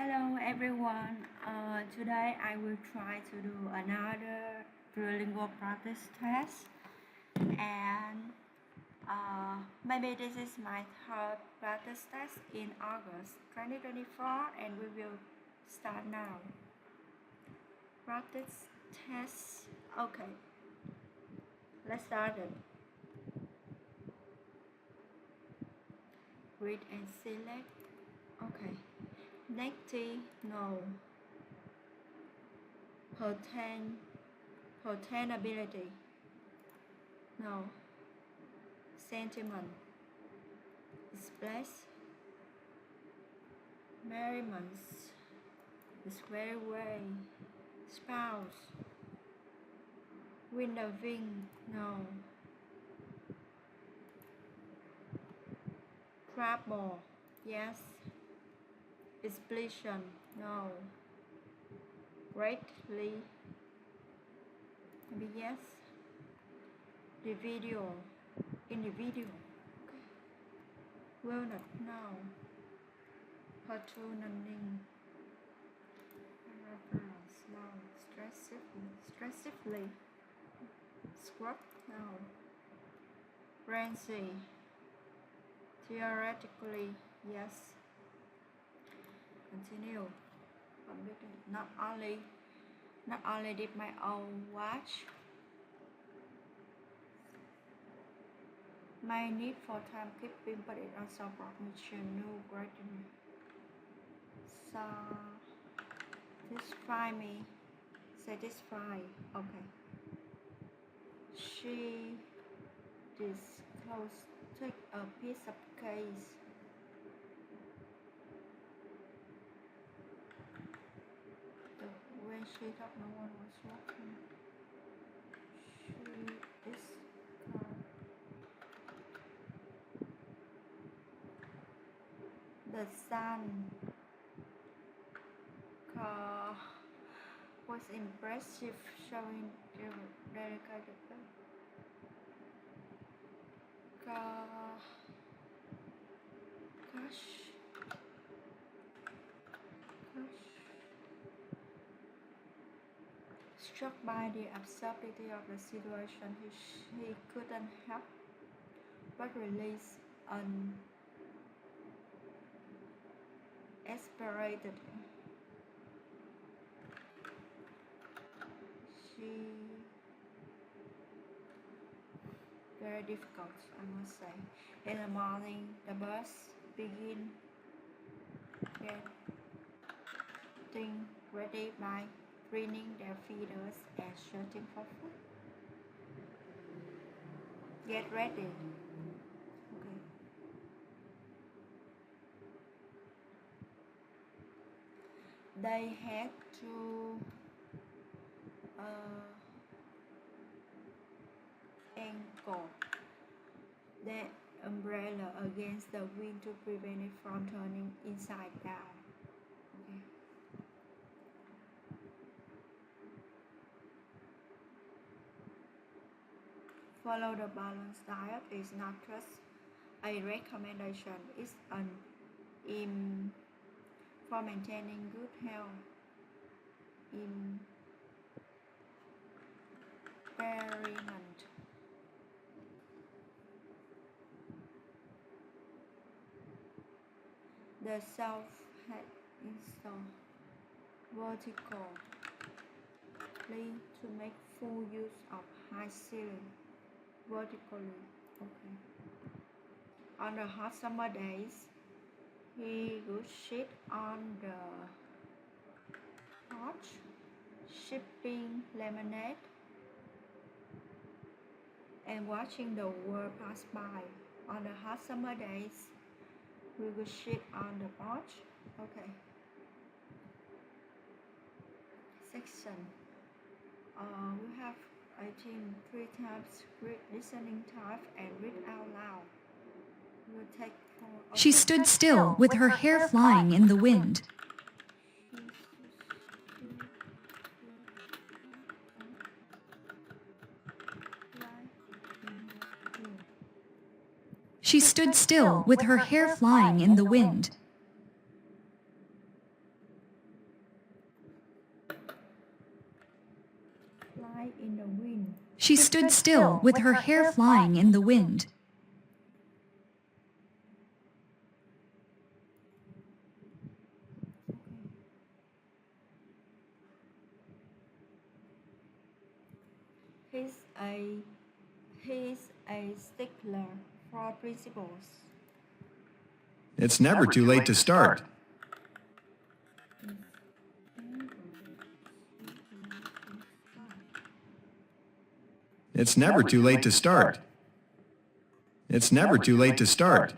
Hello everyone. Today I will try to do another Duoling practice test, and maybe this is my third practice test in August 2024, and we will start now. Practice test. Okay, let's start it. Read and select. Okay. Negative, no. Pertainability, no. Sentiment, displace, merriments, is very way. Spouse, windowing, no. Trouble, yes. Expletion, no. Greatly, maybe yes. Individual, okay. Walnut, no. Patronizing, reference, no. Stressively, scrub, no. Frenzy, theoretically, yes. Continue. Not only did my own watch, my need for timekeeping, but it also brought me to new greatness. Satisfy. Okay. She disclosed, take a piece of case. When she thought no one was watching, she is the sun was impressive, showing dedicated gosh, struck by the absurdity of the situation, he couldn't help but release unexpectedly. She very difficult, I must say. In the morning, the birds begin getting ready by preening their feeders and searching for food. Get ready. Okay. They had to anchor the umbrella against the wind to prevent it from turning inside down. Okay. Follow the balanced diet is not just a recommendation, it's an aim for maintaining good health. Experiment. The self had installed vertically to make full use of high ceiling vertically. Okay. On the hot summer days, he would sit on the porch, sipping lemonade and watching the world pass by. On the hot summer days, we would sit on the porch. Okay. Section. We have 3 types: read, listening type, and read out loud. We'll take She stood still with her hair flying in the wind. She stood still with her hair flying in the wind. fly in the wind. She stood still with her hair flying in the wind. He's a stickler for principles. It's never too late to start. It's never too late to start. It's never too late to start.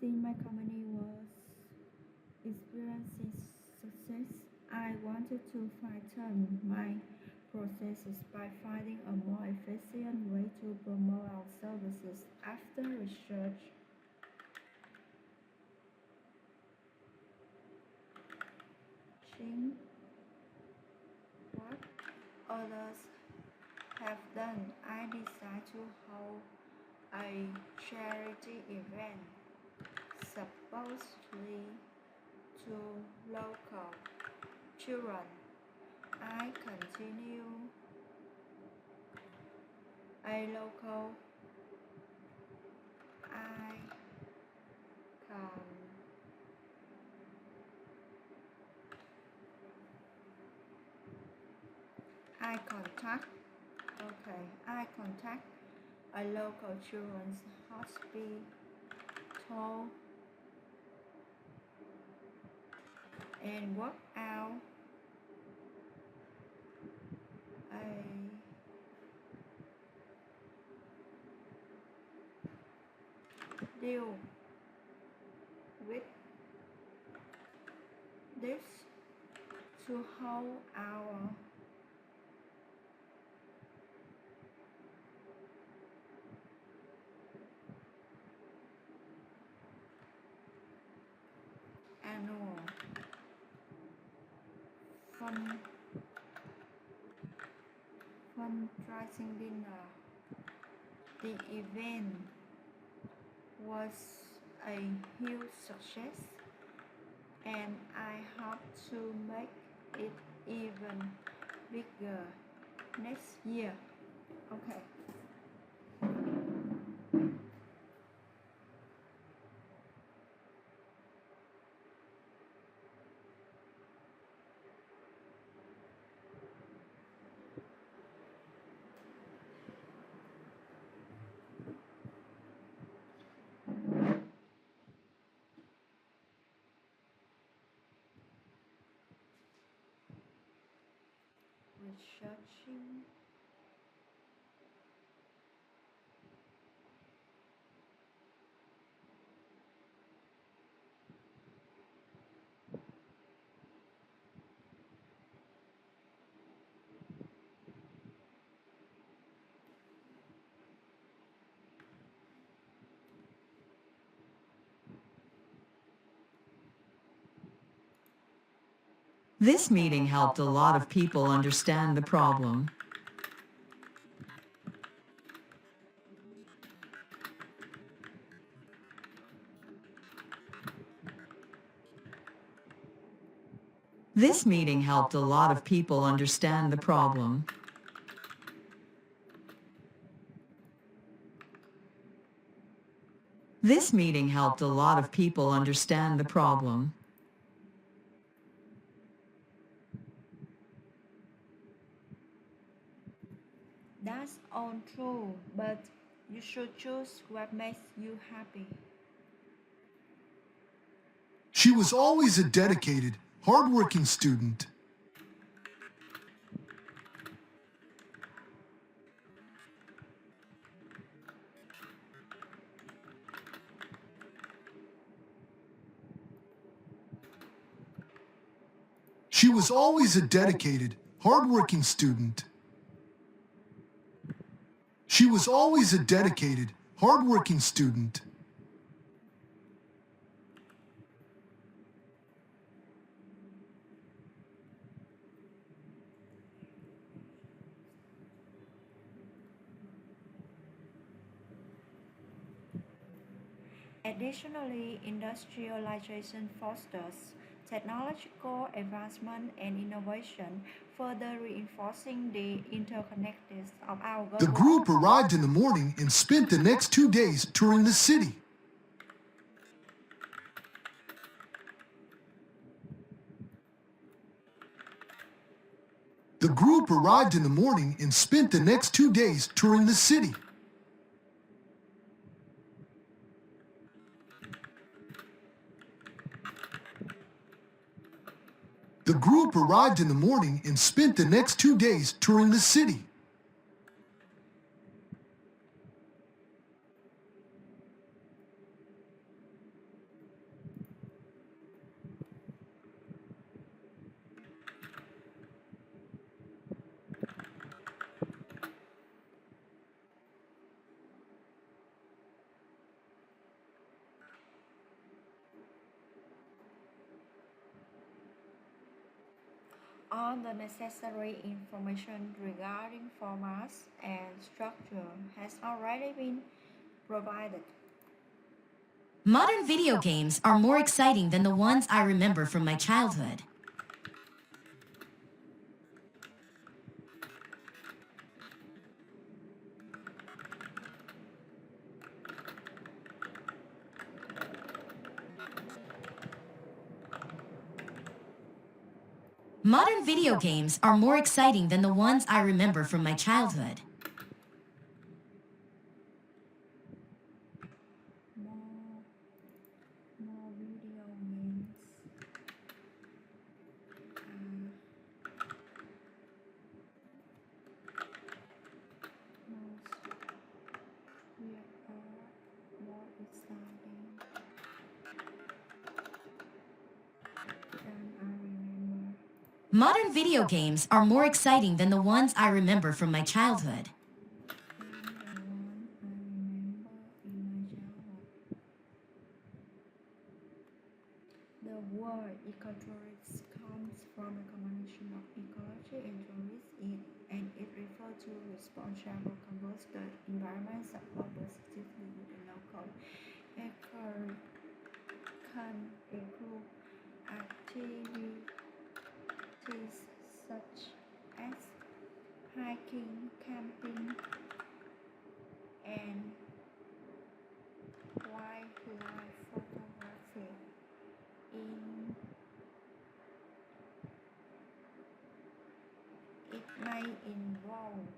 Since my company was experiencing success, I wanted to fine-tune my processes by finding a more efficient way to promote our services. After research, what others have done, I decided to hold a charity event supposedly to local children. I continue a local I contact a local children's hospital and work out a deal with this to hold our annual fundraising dinner. The event was a huge success, and I hope to make it even bigger next year. Okay. Researching This meeting helped a lot of people understand the problem. This meeting helped a lot of people understand the problem. This meeting helped a lot of people understand the problem. That's all true, but you should choose what makes you happy. She was always a dedicated, hardworking student. She was always a dedicated, hardworking student. She was always a dedicated, hardworking student. Additionally, industrialization fosters technological advancement and innovation, further reinforcing the interconnectedness of our The global. group arrived in the morning and spent the next 2 days touring the city. The group arrived in the morning and spent the next 2 days touring the city. The group arrived in the morning and spent the next 2 days touring the city. All the necessary information regarding formats and structure has already been provided. Modern video games are more exciting than the ones I remember from my childhood. Modern video games are more exciting than the ones I remember from my childhood. More video games. More exciting than I remember. Modern video games are more exciting than the ones I remember from my childhood. The word ecotourism comes from a combination of ecology and tourism, and it refers to responsible converse the environment support positively with the local. Eco can include activities such as hiking, camping, and wildlife photography. It may involve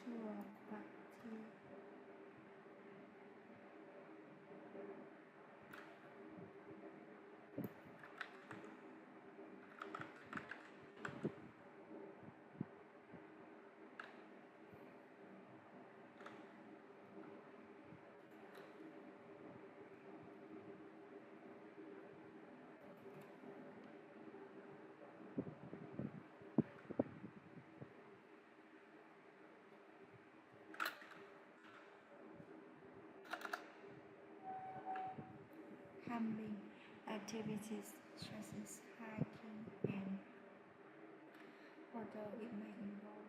tour party, camping activities such as hiking and although it may involve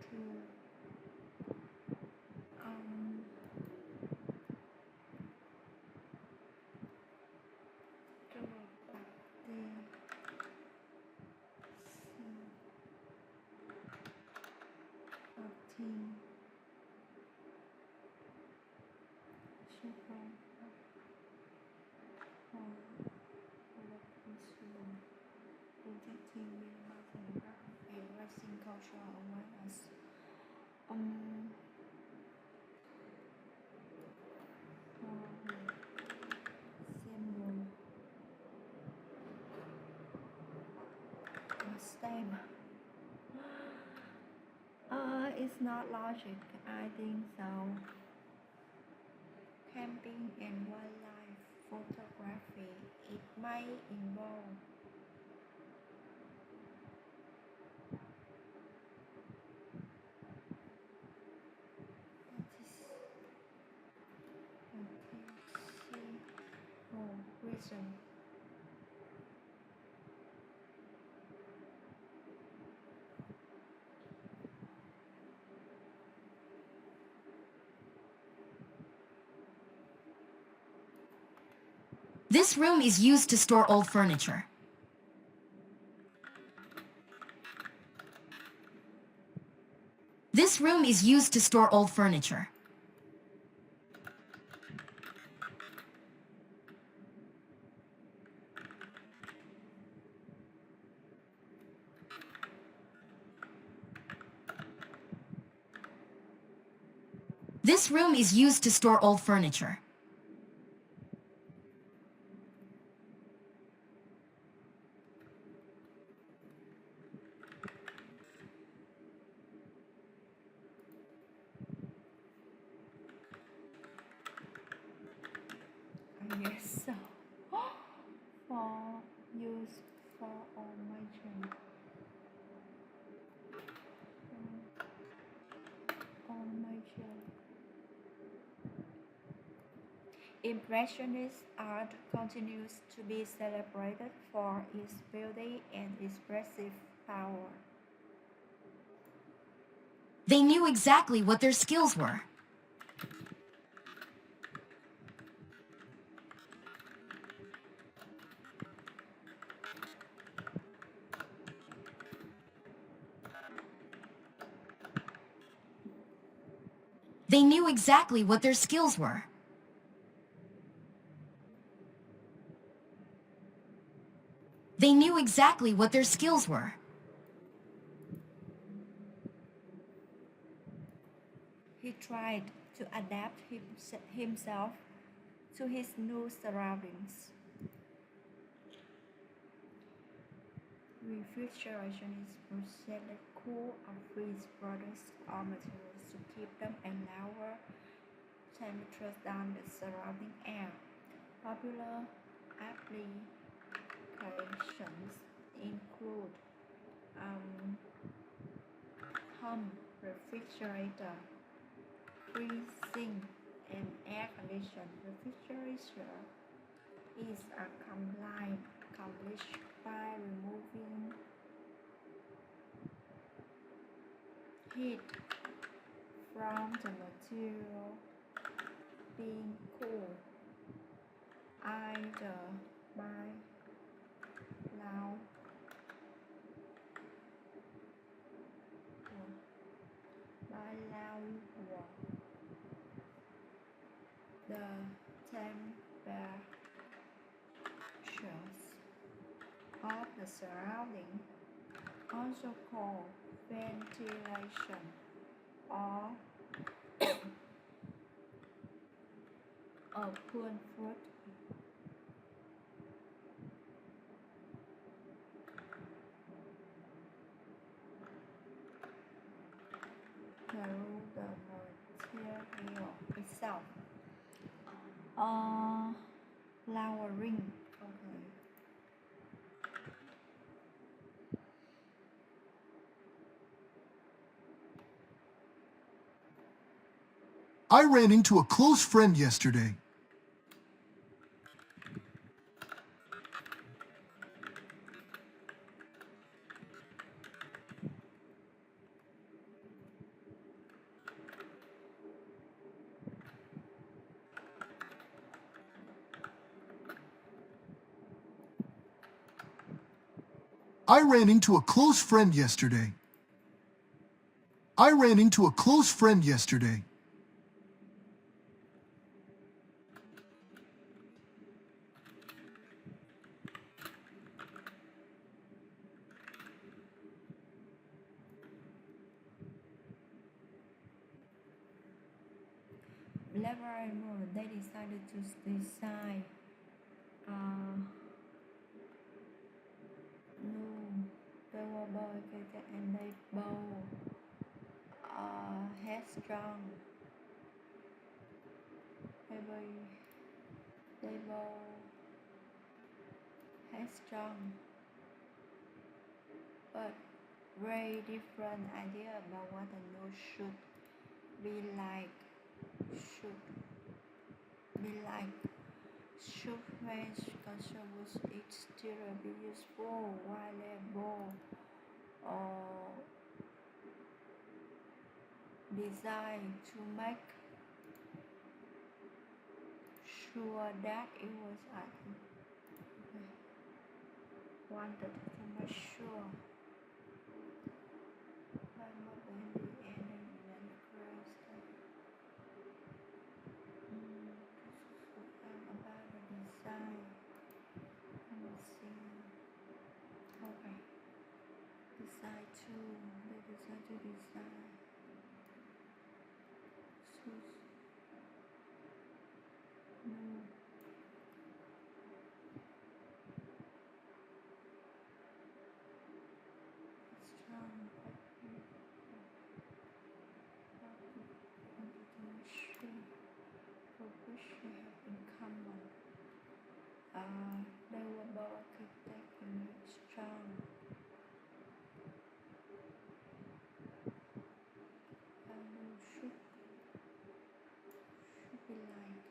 to protecting minimal and raising cultural awareness. Symbol STEM. It's not logic. I think so. Camping and wildlife photography. It may involve reason. This room is used to store old furniture. This room is used to store old furniture. This room is used to store old furniture. I guess so. For use for automation. Automation. Impressionist art continues to be celebrated for its beauty and expressive power. They knew exactly what their skills were. They knew exactly what their skills were. They knew exactly what their skills were. He tried to adapt himself to his new surroundings. Refrigeration is process that cool or freeze products or materials to keep them at lower temperatures than the surrounding air. Popular applications include home refrigerator, freezing, and air conditioning. Refrigerator is accomplished by removing heat from the material being cool, either by loud or the temperatures of the surrounding, also called ventilation or a cool foot. Through the material itself. Lowering. Okay. I ran into a close friend yesterday. I ran into a close friend yesterday. I ran into a close friend yesterday. Nevermore, they decided to design new durable and label headstrong label headstrong, but very different idea about what a nose should be like. Should be like. Should range consumers exterior be useful while label or designed to make sure that it was wanted to make sure by more than the ending and the grace that this is what I'm about the design. Let me see. Okay. Design 2. The design to design. Choose. No. Strong. For which we have in common. They were both architects strong. Should be like.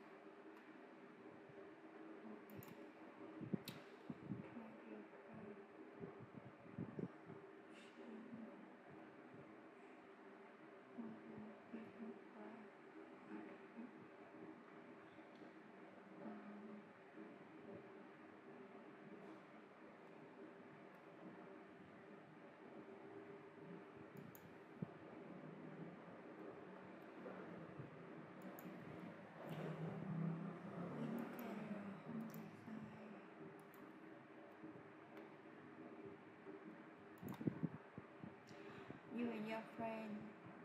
You and your friend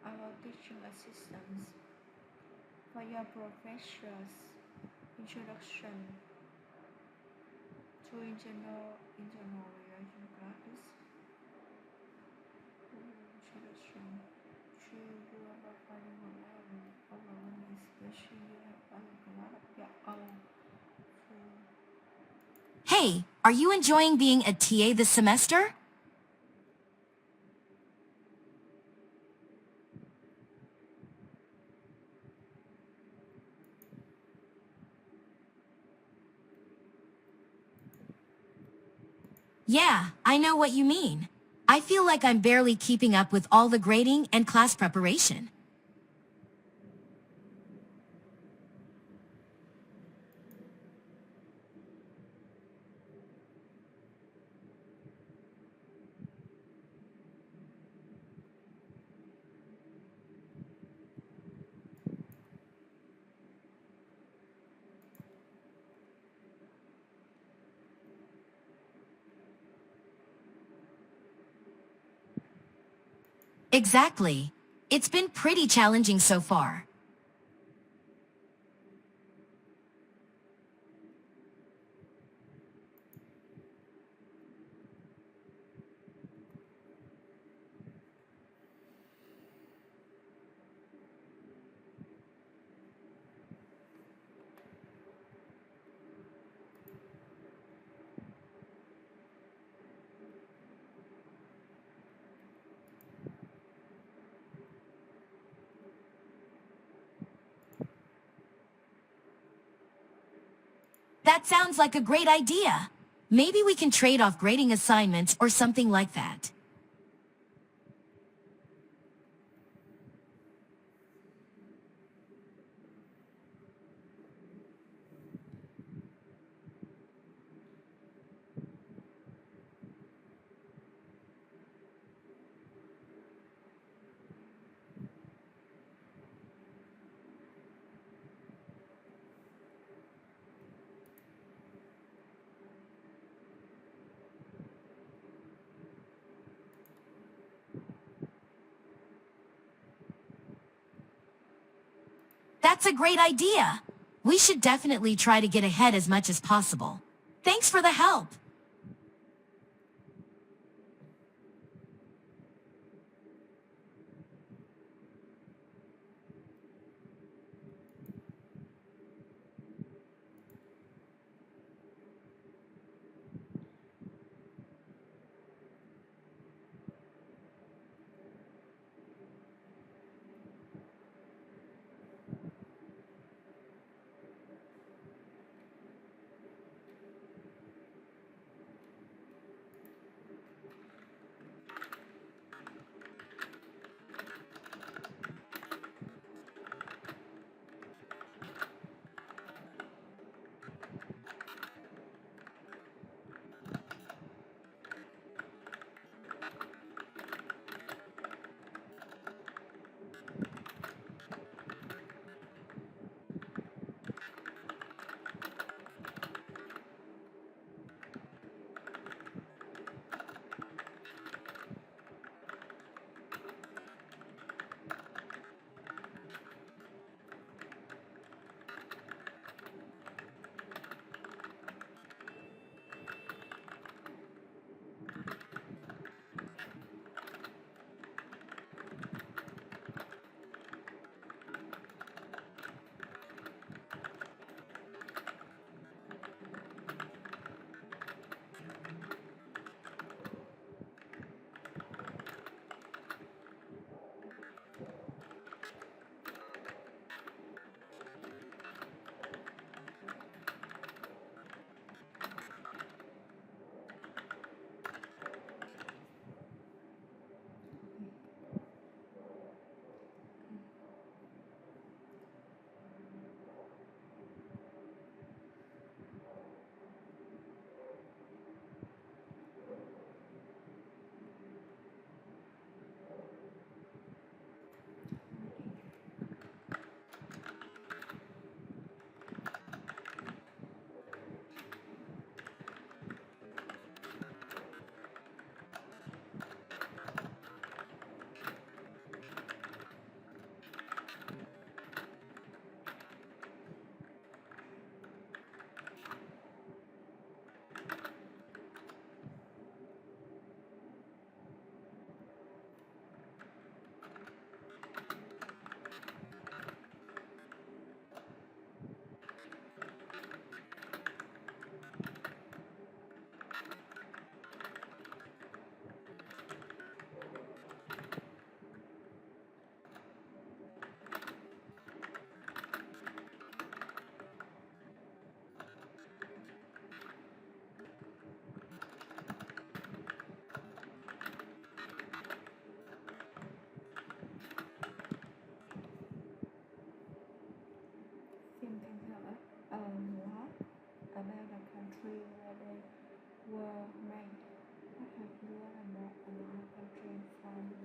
are our teaching assistants for your professor's introduction to internal relation practice. Introduction to your providing overwhelming, especially you have a lot of your own. Hey, are you enjoying being a TA this semester? Yeah, I know what you mean. I feel like I'm barely keeping up with all the grading and class preparation. Exactly. It's been pretty challenging so far. That sounds like a great idea. Maybe we can trade off grading assignments or something like that. That's a great idea. We should definitely try to get ahead as much as possible. Thanks for the help.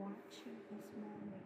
watching this moment.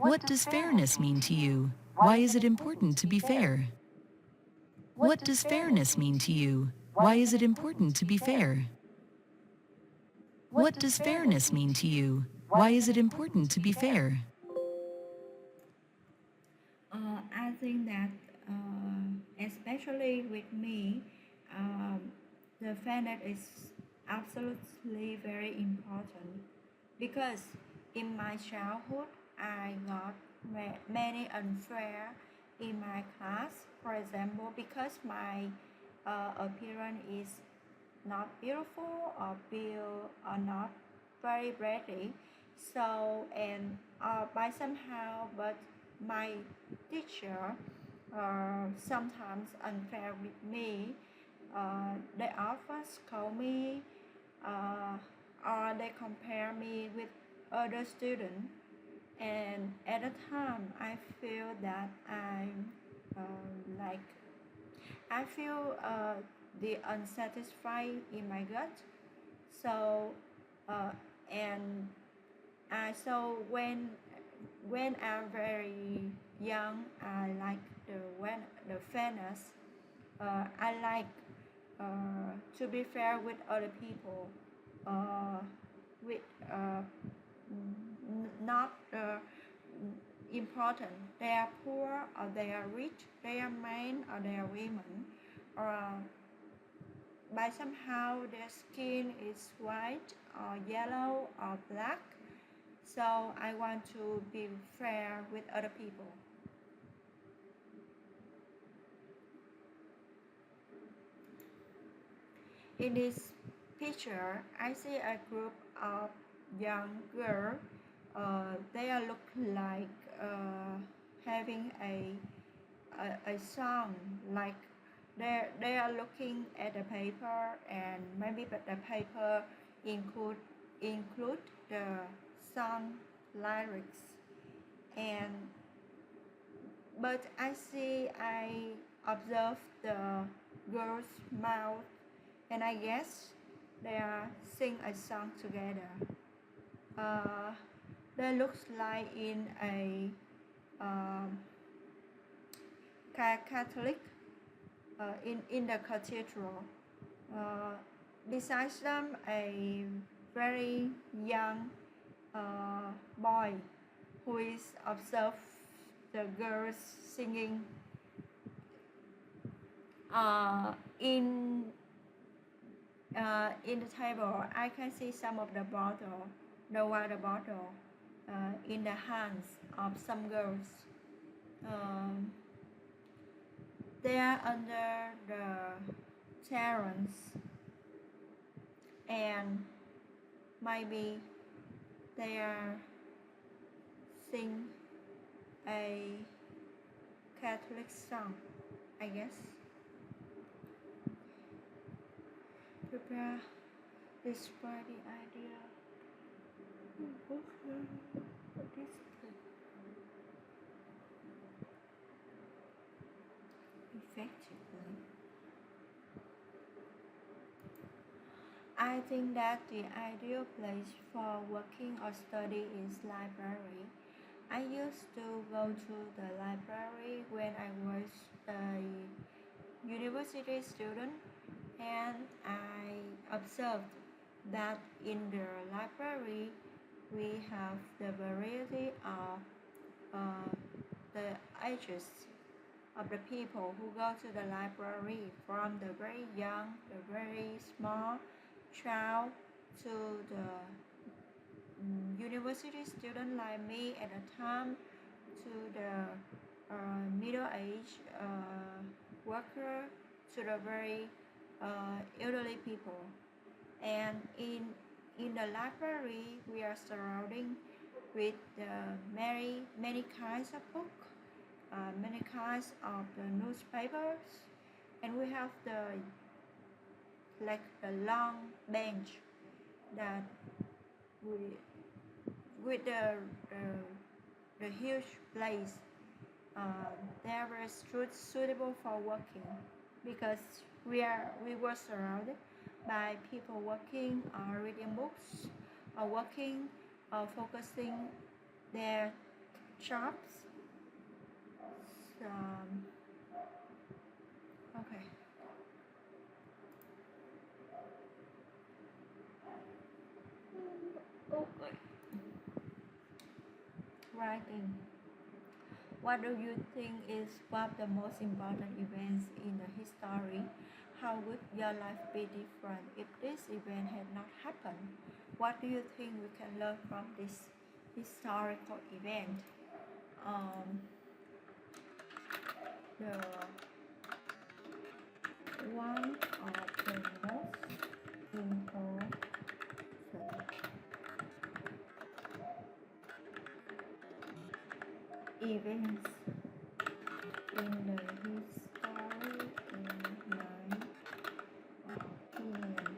What does fairness mean to you? Why is it important to be fair? What does fairness mean to you? Why is it important to be fair? What does fairness mean to you? Why is it important to be fair? I think that especially with me, the fairness is absolutely very important because in my childhood I got many unfair in my class. For example, because my appearance is not beautiful or build or not very pretty, so and by somehow but my teacher sometimes unfair with me. They often scold me or they compare me with other students, and at the time I feel that like I feel the unsatisfied in my gut. So uh, and so when I'm very young, I like the fairness. I like to be fair with other people. With not important. They are poor or they are rich. They are men or they are women. Or by somehow their skin is white or yellow or black. So I want to be fair with other people. In this picture, I see a group of young girls. They are look like having a song, like they are looking at the paper, and maybe but the paper include the song lyrics. And but I observe the girls' mouth, and I guess they are sing a song together. Uh, they looks like in a um, Catholic in the cathedral. Uh, Besides them, a very young boy who is observe the girls singing. Uh, in in the table, I can see some of the bottle, the water bottle, in the hands of some girls. Um, they are under the terrace, and maybe they are sing a Catholic song, I guess. Prepare, describe the idea. Effectively. I think that the ideal place for working or study is library. I used to go to the library when I was a university student, and I observed that in the library we have the variety of uh, the ages of the people who go to the library, from the very young, the very small child to the university student like me at the time, to the middle-aged worker, to the very elderly people. And in the library, we are surrounding with many kinds of books, many kinds of the newspapers, and we have the long bench that we with the huge place. They are very suitable for working because we were surrounded by people working or reading books or working or focusing their jobs. Okay. Okay. Writing. What do you think is one of the most important events in the history? How would your life be different if this event had not happened? What do you think we can learn from this historical event? The one of the most important events in the history in my opinion.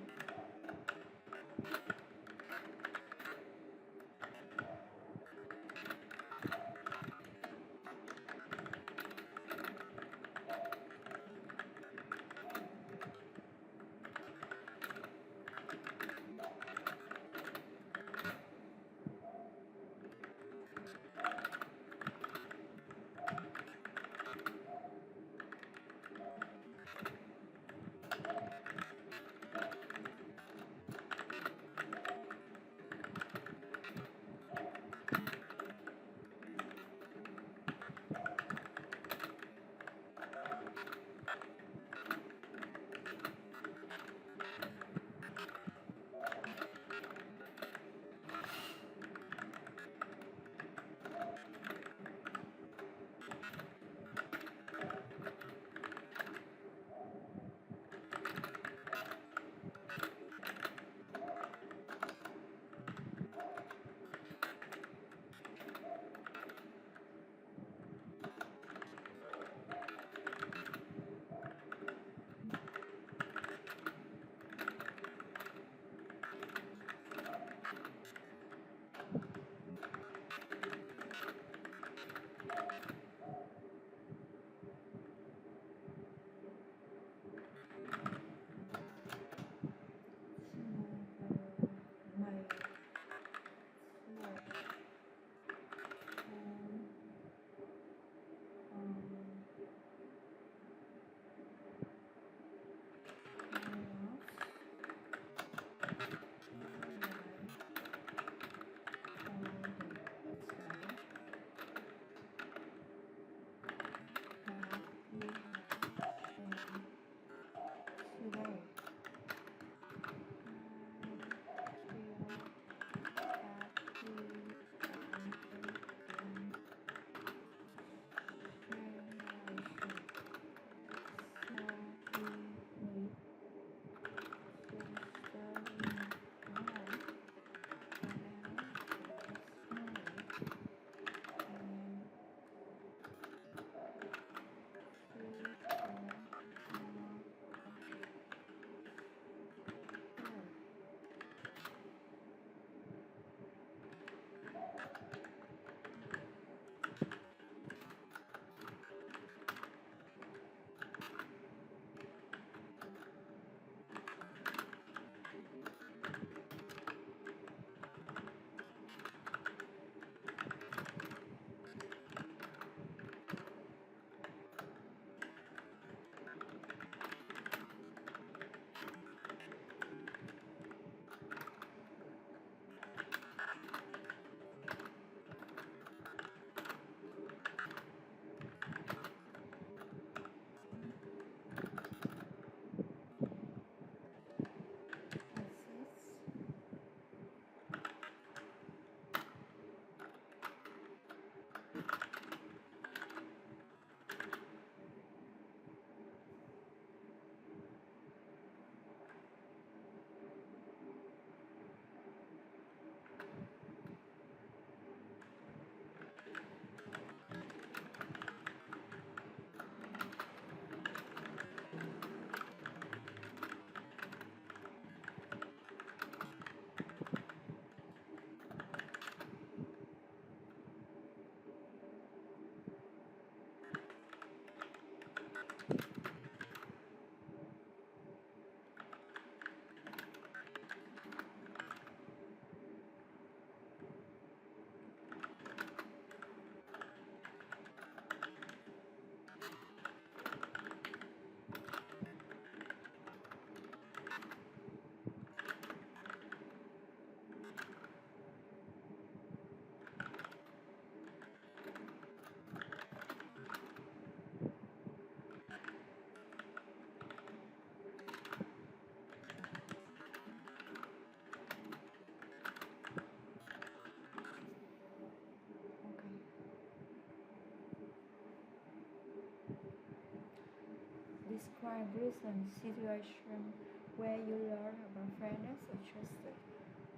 Describe recent situation where you learn about fairness or justice.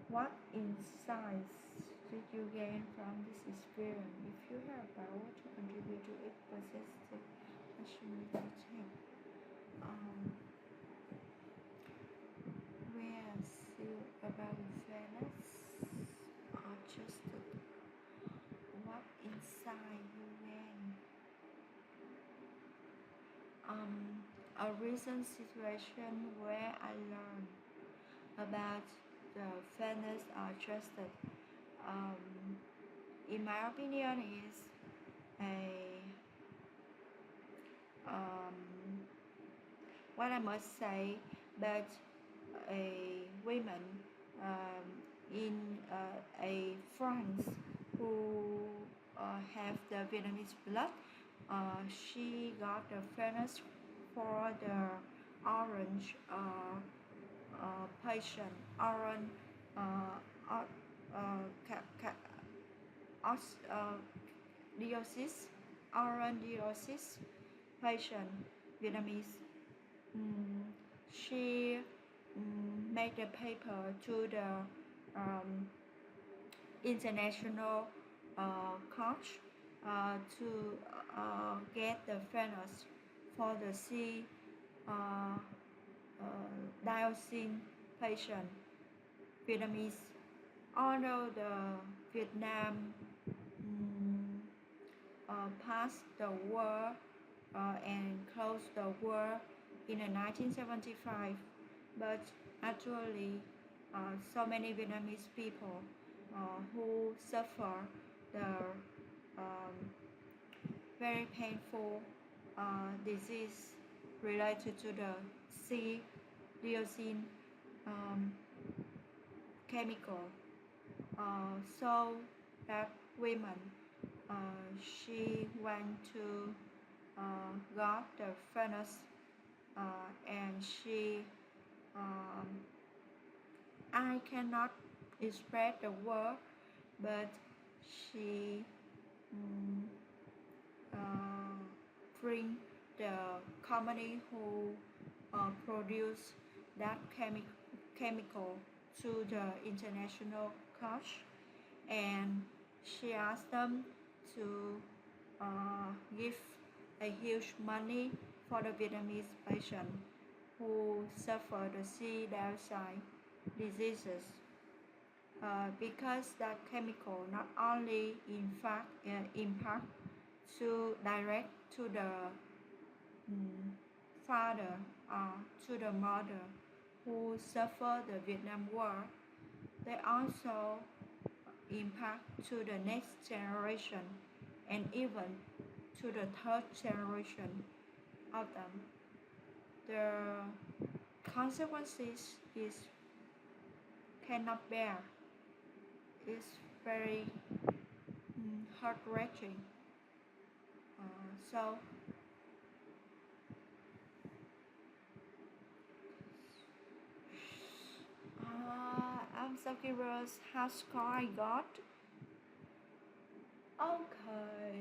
What insights did you gain from this experience? If you have power to contribute to its positive action, take. Where still about fairness or justice? What insight you gain? A recent situation where I learned about the fairness or justice, in my opinion, is a what I must say, but a woman in a France who have the Vietnamese blood, she got the fairness for the orange patient, orange uh, ca- ca- diosis, orange diosis patient, Vietnamese. She made a paper to the international coach to get the fairness for the C dioxin patient, Vietnamese. Although the Vietnam passed the war and closed the war in 1975, but actually so many Vietnamese people who suffer the very painful disease related to the C dioxin chemical. So that woman, she went to got the furnace and she I cannot express the word, but she bring the company who produce that chemical to the international coach, and she asked them to give a huge money for the Vietnamese patient who suffer the C. difficile diseases because that chemical not only impact to direct to the father or to the mother who suffer the Vietnam War, they also impact to the next generation and even to the third generation of them. The consequences is cannot bear. It's very heart-wrenching. So I'm so curious how score I got. Okay,